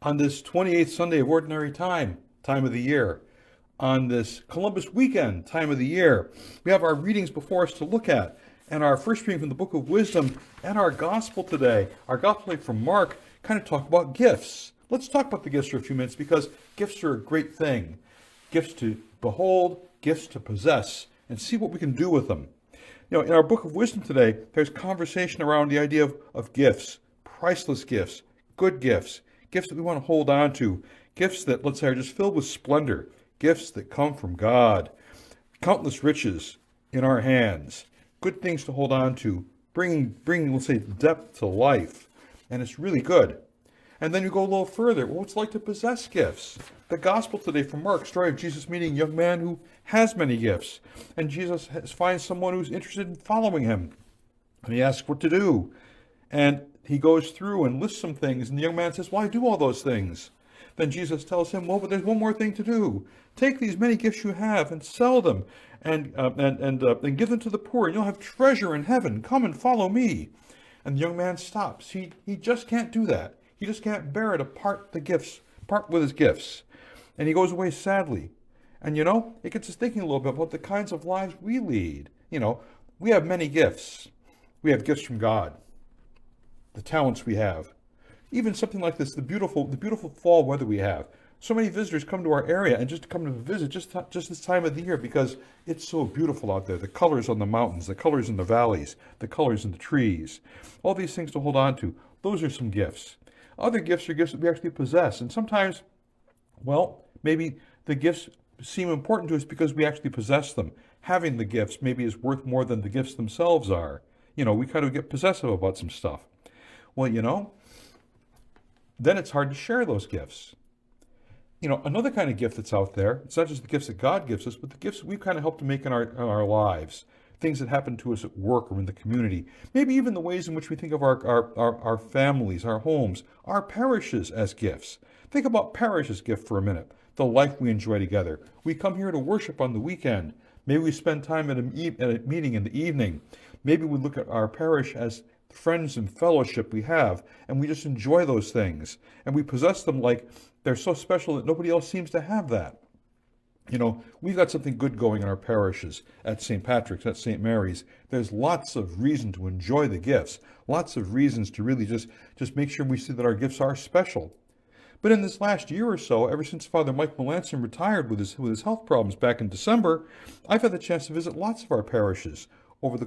On this 28th Sunday of Ordinary time of the year, on this Columbus weekend, time of the year, we have our readings before us to look at. And our first reading from the Book of Wisdom and our Gospel today, our Gospel from Mark, kind of talk about gifts. Let's talk about the gifts for a few minutes because gifts are a great thing. Gifts to behold, gifts to possess, and see what we can do with them. In our Book of Wisdom today, there's conversation around the idea of gifts, priceless gifts, good gifts, gifts that we want to hold on to, gifts that, let's say, are just filled with splendor, gifts that come from God, countless riches in our hands, good things to hold on to, bringing, let's say, depth to life. And it's really good. And then you go a little further. Well, it's like to possess gifts. The gospel today from Mark, story of Jesus meeting a young man who has many gifts. And Jesus finds someone who's interested in following him. And he asks what to do. And he goes through and lists some things. And the young man says, well, I do all those things. Then Jesus tells him, well, but there's one more thing to do. Take these many gifts you have and sell them and give them to the poor. And you'll have treasure in heaven. Come and follow me. And the young man stops. He just can't do that. He just can't bear it to part with his gifts. And he goes away sadly. And it gets us thinking a little bit about the kinds of lives we lead. We have many gifts. We have gifts from God, the talents we have. Even something like this, the beautiful fall weather we have. So many visitors come to our area and just come to visit just this time of the year because it's so beautiful out there. The colors on the mountains, the colors in the valleys, the colors in the trees. All these things to hold on to. Those are some gifts. Other gifts are gifts that we actually possess. And sometimes, maybe the gifts seem important to us because we actually possess them. Having the gifts maybe is worth more than the gifts themselves are. We kind of get possessive about some stuff. Well, then it's hard to share those gifts. Another kind of gift that's out there, it's not just the gifts that God gives us, but the gifts that we've kind of helped to make in our lives. Things that happen to us at work or in the community. Maybe even the ways in which we think of our families, our homes, our parishes as gifts. Think about parish as gift for a minute. The life we enjoy together. We come here to worship on the weekend. Maybe we spend time at a meeting in the evening. Maybe we look at our parish as friends and fellowship we have, and we just enjoy those things. And we possess them like they're so special that nobody else seems to have that. We've got something good going in our parishes, at St. Patrick's, at St. Mary's. There's lots of reason to enjoy the gifts, lots of reasons to really just make sure we see that our gifts are special. But in this last year or so, ever since Father Mike Melanson retired with his health problems back in December, I've had the chance to visit lots of our parishes over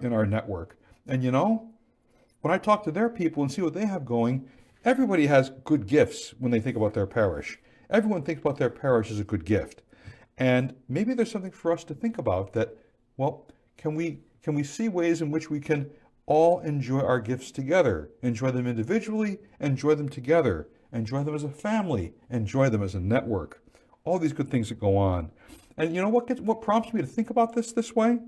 in our network. And when I talk to their people and see what they have going, everybody has good gifts when they think about their parish. Everyone thinks about their parish as a good gift. And maybe there's something for us to think about that, can we see ways in which we can all enjoy our gifts together, enjoy them individually, enjoy them together, enjoy them as a family, enjoy them as a network. All these good things that go on. And what prompts me to think about this way?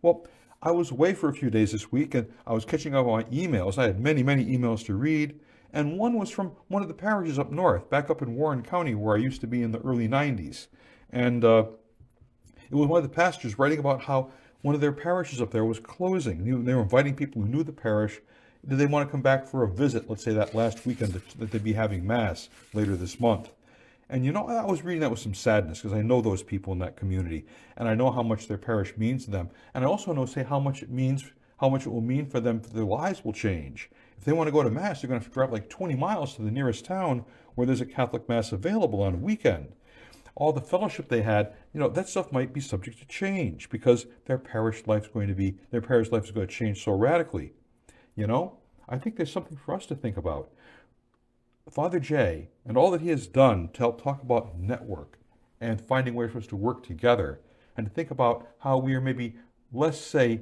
Well, I was away for a few days this week and I was catching up on my emails. I had many, many emails to read. And one was from one of the parishes up north, back up in Warren County, where I used to be in the early 90s. And it was one of the pastors writing about how one of their parishes up there was closing. They were inviting people who knew the parish. Did they want to come back for a visit, let's say that last weekend that they'd be having Mass later this month? And I was reading that with some sadness because I know those people in that community. And I know how much their parish means to them. And I also know, how much it will mean for them, their lives will change. If they want to go to Mass, they're going to have to drive like 20 miles to the nearest town where there's a Catholic Mass available on a weekend. All the fellowship they had, that stuff might be subject to change because their parish life is going to change so radically. I think there's something for us to think about. Father Jay and all that he has done to help talk about network and finding ways for us to work together and to think about how we are maybe, let's say,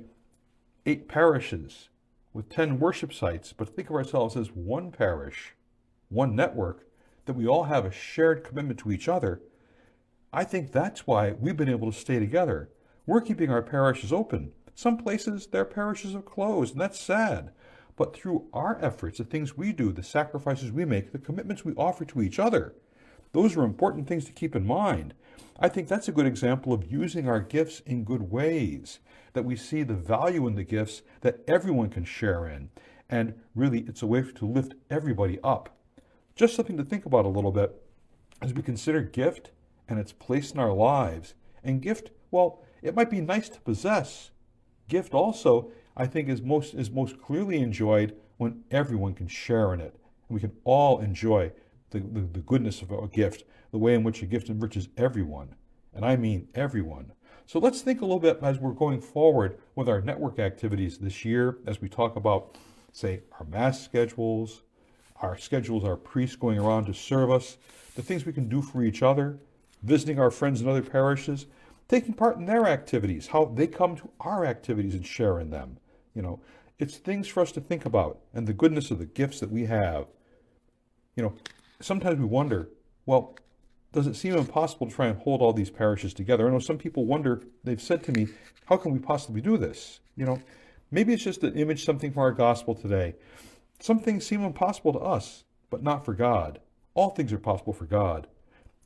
8 parishes with 10 worship sites, but think of ourselves as one parish, one network, that we all have a shared commitment to each other. I think that's why we've been able to stay together. We're keeping our parishes open. Some places, their parishes have closed, and that's sad. But through our efforts, the things we do, the sacrifices we make, the commitments we offer to each other, those are important things to keep in mind. I think that's a good example of using our gifts in good ways, that we see the value in the gifts that everyone can share in. And really, it's a way to lift everybody up. Just something to think about a little bit as we consider gift and its place in our lives. And gift, well, it might be nice to possess. Gift also, I think, is most clearly enjoyed when everyone can share in it. And we can all enjoy the goodness of a gift, the way in which a gift enriches everyone. And I mean everyone. So let's think a little bit as we're going forward with our network activities this year, as we talk about, say, our Mass schedules, our priests going around to serve us, the things we can do for each other, visiting our friends in other parishes, taking part in their activities, how they come to our activities and share in them. It's things for us to think about, and the goodness of the gifts that we have. Sometimes we wonder, well, does it seem impossible to try and hold all these parishes together? I know some people wonder, they've said to me, how can we possibly do this? Maybe it's just an image, something from our gospel today. Some things seem impossible to us, but not for God. All things are possible for God.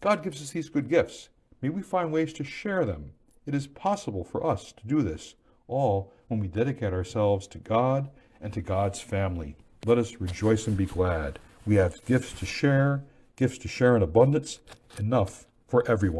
God gives us these good gifts. May we find ways to share them. It is possible for us to do this, all when we dedicate ourselves to God and to God's family. Let us rejoice and be glad. We have gifts to share in abundance, enough for everyone.